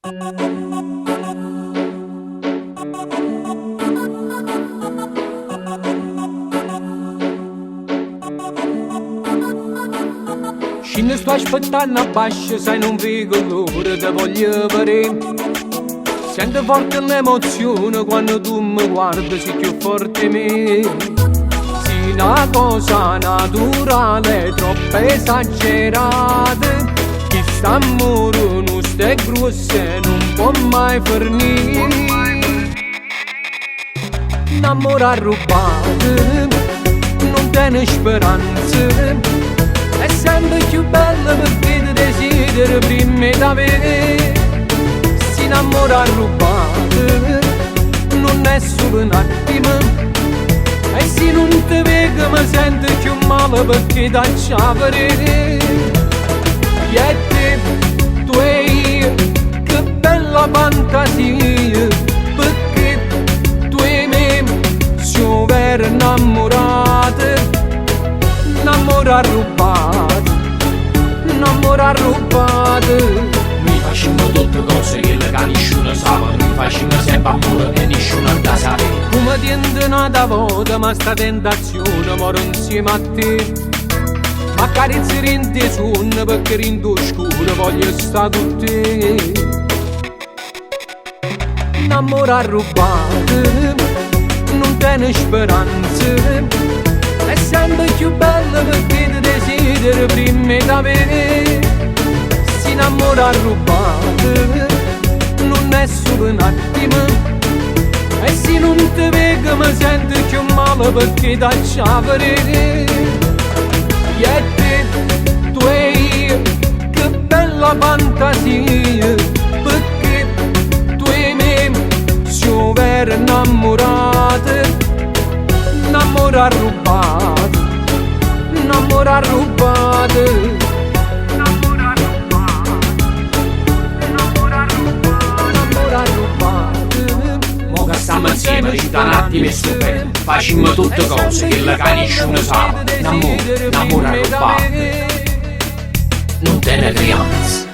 Ci ne sto aspettando a bascia, sai non vedo l'ora, te voglio vedere. Sento forte l'emozione quando tu mi guardi, sei più forte me. Sei una cosa naturale, troppo esagerata. Chi sta amore non sta grosso e non può mai fornire. Innamorare rubato, non tiene speranze. È sempre più bella perché ti desideri prima da me. Si innamora rubato, non è solo un attimo. E se non ti vedo mi sento più male perché ti acciavere. E te, tu e io, che bella fantasia. Perché tu e me siamo veri innamorati. Innamora rubato, innamora rubato. Noi facciamo tutte cose che nessuno sa. Noi facciamo sempre amore e nessuno da sapere. Come ti indonata volta ma sta tentazione moro insieme a te. Ma carezze rende sonno perché rendo scuro voglio stare con te. Innamora rubato, non tiene speranze. È sempre più bella perché ti desideri prima da me. Si innamora rubato, non è solo un attimo. E se non ti vedo mi sento più male perché ti acciavere. E te, tu e io, che bella fantasia. Perché tu e me siamo veri innamorati. Innamora rubato, innamora rubato. Innamora rubato, innamora rubato, innamora rubato. Mo che stiamo insieme ci da un attimo e super. Facciamo tutte cose che nessuno sa. Innamora rubato. Non te ne creanze.